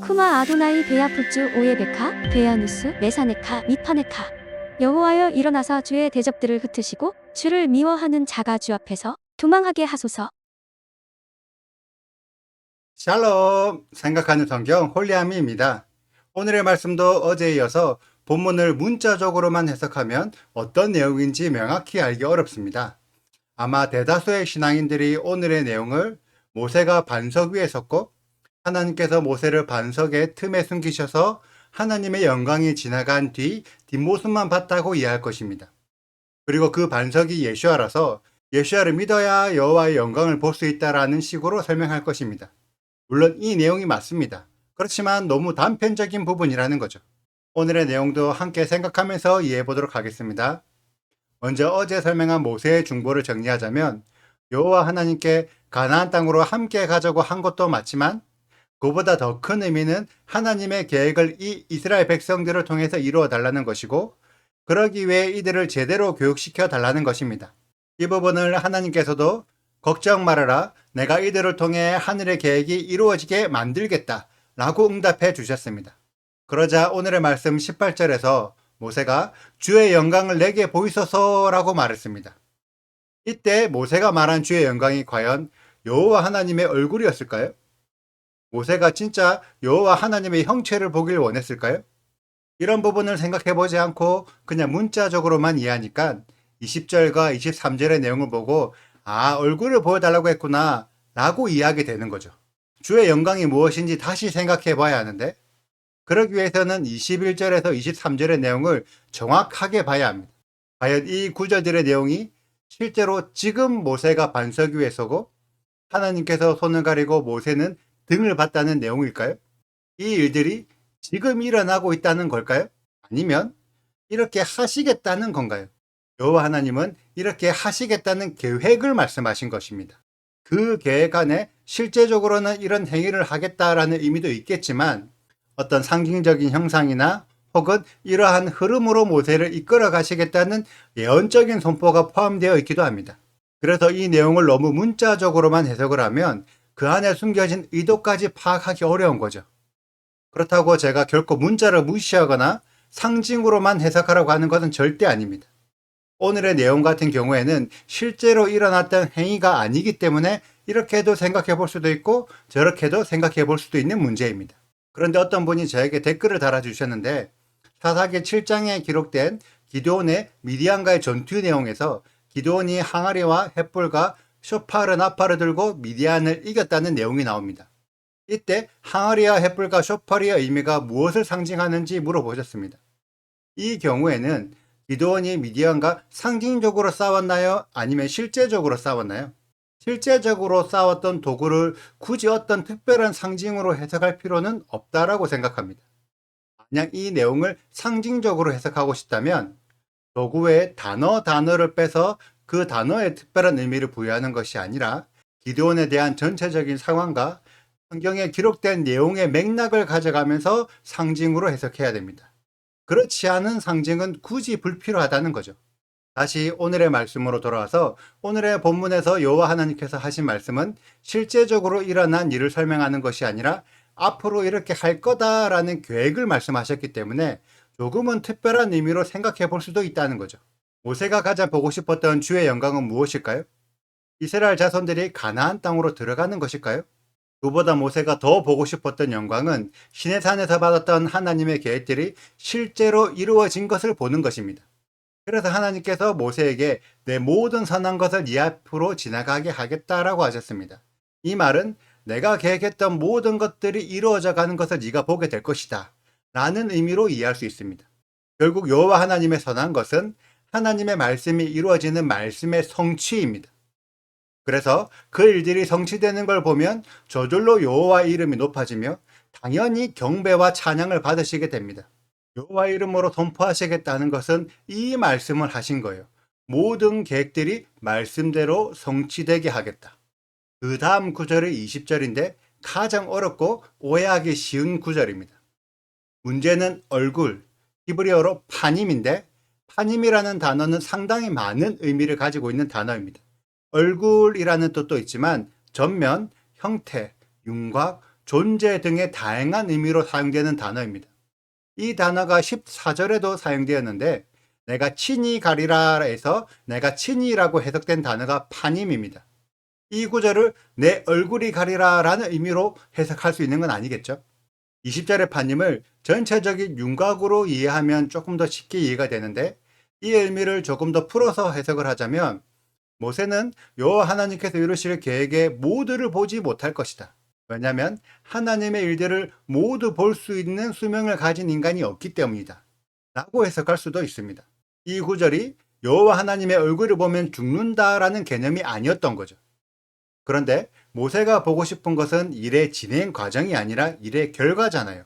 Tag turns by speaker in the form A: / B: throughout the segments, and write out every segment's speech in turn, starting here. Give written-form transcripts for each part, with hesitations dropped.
A: 쿠마 아도나이 베야푸츠 오예베카 베야누스 메사네카 미파네카. 여호와여 일어나사 주의 대적들을 흩으시고 주를 미워하는 자가 주 앞에서 도망하게 하소서.
B: 샬롬! 생각하는 성경 홀리아미입니다. 오늘의 말씀도 어제에 이어서 본문을 문자적으로만 해석하면 어떤 내용인지 명확히 알기 어렵습니다. 아마 대다수의 신앙인들이 오늘의 내용을 모세가 반석 위에 섰고 하나님께서 모세를 반석의 틈에 숨기셔서 하나님의 영광이 지나간 뒤 뒷모습만 봤다고 이해할 것입니다. 그리고 그 반석이 예수아라서 예수아를 믿어야 여호와의 영광을 볼 수 있다라는 식으로 설명할 것입니다. 물론 이 내용이 맞습니다. 그렇지만 너무 단편적인 부분이라는 거죠. 오늘의 내용도 함께 생각하면서 이해해 보도록 하겠습니다. 먼저 어제 설명한 모세의 중보를 정리하자면 여호와 하나님께 가나안 땅으로 함께 가자고 한 것도 맞지만 그보다 더 큰 의미는 하나님의 계획을 이 이스라엘 백성들을 통해서 이루어 달라는 것이고 그러기 위해 이들을 제대로 교육시켜 달라는 것입니다. 이 부분을 하나님께서도 걱정 말아라. 내가 이들을 통해 하늘의 계획이 이루어지게 만들겠다. 라고 응답해 주셨습니다. 그러자 오늘의 말씀 18절에서 모세가 주의 영광을 내게 보이소서 라고 말했습니다. 이때 모세가 말한 주의 영광이 과연 여호와 하나님의 얼굴이었을까요? 모세가 진짜 여호와 하나님의 형체를 보길 원했을까요? 이런 부분을 생각해 보지 않고 그냥 문자적으로만 이해하니까 20절과 23절의 내용을 보고 얼굴을 보여달라고 했구나 라고 이해하게 되는 거죠. 주의 영광이 무엇인지 다시 생각해 봐야 하는데 그러기 위해서는 21절에서 23절의 내용을 정확하게 봐야 합니다. 과연 이 구절들의 내용이 실제로 지금 모세가 반석 위에 서고 하나님께서 손을 가리고 모세는 등을 봤다는 내용일까요? 이 일들이 지금 일어나고 있다는 걸까요? 아니면 이렇게 하시겠다는 건가요? 여호와 하나님은 이렇게 하시겠다는 계획을 말씀하신 것입니다. 그 계획 안에 실제적으로는 이런 행위를 하겠다라는 의미도 있겠지만 어떤 상징적인 형상이나 혹은 이러한 흐름으로 모세를 이끌어 가시겠다는 예언적인 선포가 포함되어 있기도 합니다. 그래서 이 내용을 너무 문자적으로만 해석을 하면 그 안에 숨겨진 의도까지 파악하기 어려운 거죠. 그렇다고 제가 결코 문자를 무시하거나 상징으로만 해석하라고 하는 것은 절대 아닙니다. 오늘의 내용 같은 경우에는 실제로 일어났던 행위가 아니기 때문에 이렇게도 생각해 볼 수도 있고 저렇게도 생각해 볼 수도 있는 문제입니다. 그런데 어떤 분이 저에게 댓글을 달아주셨는데 사사기 7장에 기록된 기드온의 미디안과의 전투 내용에서 기드온이 항아리와 횃불과 쇼파르 나팔을 들고 미디안을 이겼다는 내용이 나옵니다. 이때 항아리와 횃불과 쇼파리의 의미가 무엇을 상징하는지 물어보셨습니다. 이 경우에는 기드온이 미디안과 상징적으로 싸웠나요? 아니면 실제적으로 싸웠나요? 실제적으로 싸웠던 도구를 굳이 어떤 특별한 상징으로 해석할 필요는 없다라고 생각합니다. 만약 이 내용을 상징적으로 해석하고 싶다면 도구의 단어를 빼서 그 단어에 특별한 의미를 부여하는 것이 아니라 기드온에 대한 전체적인 상황과 성경에 기록된 내용의 맥락을 가져가면서 상징으로 해석해야 됩니다. 그렇지 않은 상징은 굳이 불필요하다는 거죠. 다시 오늘의 말씀으로 돌아와서 오늘의 본문에서 여호와 하나님께서 하신 말씀은 실제적으로 일어난 일을 설명하는 것이 아니라 앞으로 이렇게 할 거다라는 계획을 말씀하셨기 때문에 조금은 특별한 의미로 생각해 볼 수도 있다는 거죠. 모세가 가장 보고 싶었던 주의 영광은 무엇일까요? 이스라엘 자손들이 가나안 땅으로 들어가는 것일까요? 그보다 모세가 더 보고 싶었던 영광은 시내산에서 받았던 하나님의 계획들이 실제로 이루어진 것을 보는 것입니다. 그래서 하나님께서 모세에게 내 모든 선한 것을 네 앞으로 지나가게 하겠다라고 하셨습니다. 이 말은 내가 계획했던 모든 것들이 이루어져 가는 것을 네가 보게 될 것이다 라는 의미로 이해할 수 있습니다. 결국 여호와 하나님의 선한 것은 하나님의 말씀이 이루어지는 말씀의 성취입니다. 그래서 그 일들이 성취되는 걸 보면 저절로 여호와의 이름이 높아지며 당연히 경배와 찬양을 받으시게 됩니다. 여호와의 이름으로 선포하시겠다는 것은 이 말씀을 하신 거예요. 모든 계획들이 말씀대로 성취되게 하겠다. 그 다음 구절이 20절인데 가장 어렵고 오해하기 쉬운 구절입니다. 문제는 얼굴, 히브리어로 파님인데 파님이라는 단어는 상당히 많은 의미를 가지고 있는 단어입니다. 얼굴이라는 뜻도 있지만 전면, 형태, 윤곽, 존재 등의 다양한 의미로 사용되는 단어입니다. 이 단어가 14절에도 사용되었는데 내가 친히 가리라 해서 내가 친히라고 해석된 단어가 파님입니다. 이 구절을 내 얼굴이 가리라 라는 의미로 해석할 수 있는 건 아니겠죠? 20절의 파님을 전체적인 윤곽으로 이해하면 조금 더 쉽게 이해가 되는데 이 의미를 조금 더 풀어서 해석을 하자면 모세는 여호와 하나님께서 이루실 계획의 모두를 보지 못할 것이다. 왜냐하면 하나님의 일들을 모두 볼 수 있는 수명을 가진 인간이 없기 때문이다. 라고 해석할 수도 있습니다. 이 구절이 여호와 하나님의 얼굴을 보면 죽는다라는 개념이 아니었던 거죠. 그런데 모세가 보고 싶은 것은 일의 진행 과정이 아니라 일의 결과잖아요.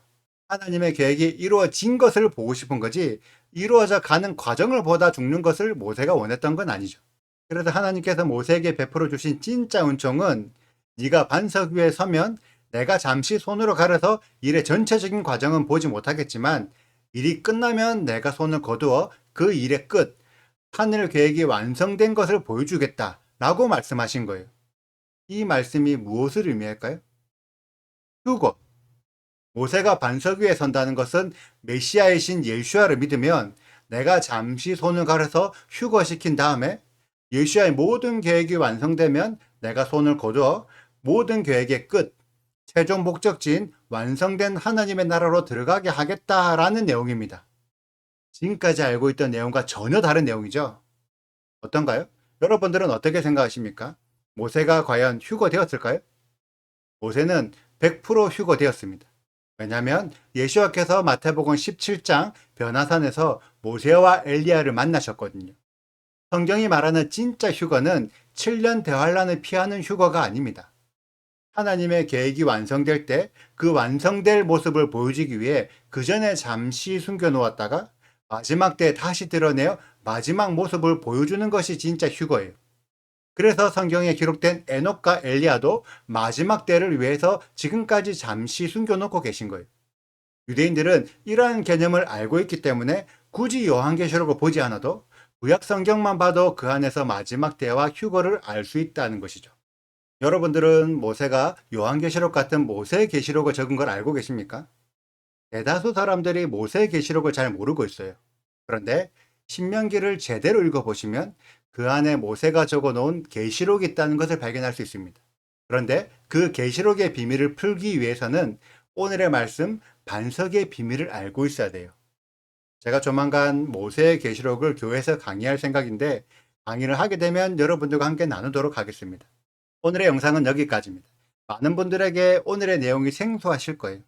B: 하나님의 계획이 이루어진 것을 보고 싶은 거지 이루어져 가는 과정을 보다 죽는 것을 모세가 원했던 건 아니죠. 그래서 하나님께서 모세에게 베풀어 주신 진짜 은총은 네가 반석 위에 서면 내가 잠시 손으로 가려서 일의 전체적인 과정은 보지 못하겠지만 일이 끝나면 내가 손을 거두어 그 일의 끝, 하늘 계획이 완성된 것을 보여주겠다 라고 말씀하신 거예요. 이 말씀이 무엇을 의미할까요? 휴거. 모세가 반석 위에 선다는 것은 메시아의 신 예수야를 믿으면 내가 잠시 손을 가려서 휴거시킨 다음에 예수야의 모든 계획이 완성되면 내가 손을 거두어 모든 계획의 끝, 최종 목적지인 완성된 하나님의 나라로 들어가게 하겠다라는 내용입니다. 지금까지 알고 있던 내용과 전혀 다른 내용이죠. 어떤가요? 여러분들은 어떻게 생각하십니까? 모세가 과연 휴거되었을까요? 모세는 100% 휴거되었습니다. 왜냐하면 예수와께서 마태복음 17장 변화산에서 모세와 엘리야를 만나셨거든요. 성경이 말하는 진짜 휴거는 7년 대환란을 피하는 휴거가 아닙니다. 하나님의 계획이 완성될 때 그 완성될 모습을 보여주기 위해 그 전에 잠시 숨겨놓았다가 마지막 때 다시 드러내어 마지막 모습을 보여주는 것이 진짜 휴거예요. 그래서 성경에 기록된 에녹과 엘리야도 마지막 때를 위해서 지금까지 잠시 숨겨놓고 계신 거예요. 유대인들은 이러한 개념을 알고 있기 때문에 굳이 요한계시록을 보지 않아도 구약 성경만 봐도 그 안에서 마지막 때와 휴거를 알 수 있다는 것이죠. 여러분들은 모세가 요한계시록 같은 모세계시록을 적은 걸 알고 계십니까? 대다수 사람들이 모세계시록을 잘 모르고 있어요. 그런데 신명기를 제대로 읽어보시면 그 안에 모세가 적어놓은 계시록이 있다는 것을 발견할 수 있습니다. 그런데 그 계시록의 비밀을 풀기 위해서는 오늘의 말씀 반석의 비밀을 알고 있어야 돼요. 제가 조만간 모세의 계시록을 교회에서 강의할 생각인데 강의를 하게 되면 여러분들과 함께 나누도록 하겠습니다. 오늘의 영상은 여기까지입니다. 많은 분들에게 오늘의 내용이 생소하실 거예요.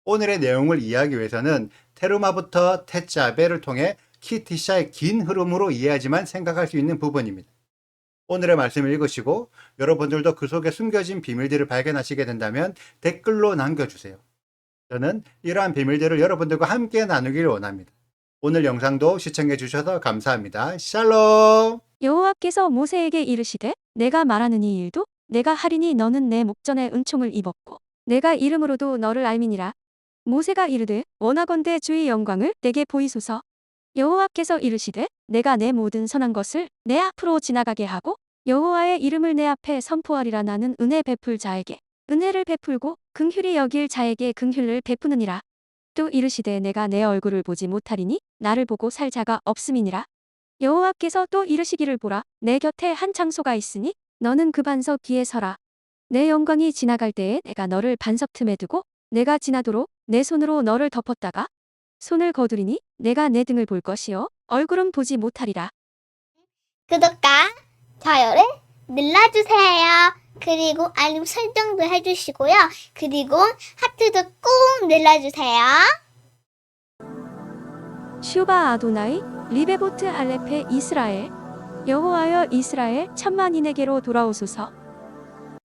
B: 오늘의 내용을 이해하기 위해서는 테루마부터 테자베를 통해 키티샤의 긴 흐름으로 이해하지만 생각할 수 있는 부분입니다. 오늘의 말씀을 읽으시고 여러분들도 그 속에 숨겨진 비밀들을 발견하시게 된다면 댓글로 남겨주세요. 저는 이러한 비밀들을 여러분들과 함께 나누길 원합니다. 오늘 영상도 시청해 주셔서 감사합니다. 샬롬!
A: 여호와께서 모세에게 이르시되 내가 말하는 이 일도 내가 하리니 너는 내 목전에 은총을 입었고 내가 이름으로도 너를 알미니라. 모세가 이르되 원하건대 주의 영광을 내게 보이소서. 여호와께서 이르시되 내가 내 모든 선한 것을 내 앞으로 지나가게 하고 여호와의 이름을 내 앞에 선포하리라. 나는 은혜 베풀 자에게 은혜를 베풀고 긍휼히 여길 자에게 긍휼을 베푸느니라. 또 이르시되 내가 내 얼굴을 보지 못하리니 나를 보고 살 자가 없음이니라. 여호와께서 또 이르시기를 보라 내 곁에 한 장소가 있으니 너는 그 반석 뒤에 서라. 내 영광이 지나갈 때에 내가 너를 반석 틈에 두고 내가 지나도록 내 손으로 너를 덮었다가 손을 거두리니 내가 내 등을 볼 것이요 얼굴은 보지 못하리라.
C: 구독과 좋아요를 눌러주세요. 그리고 알림 설정도 해주시고요. 그리고 하트도 꼭 눌러주세요.
A: 슈바 아도나이 리베보트 할레페 이스라엘. 여호와여 이스라엘 천만인에게로 돌아오소서.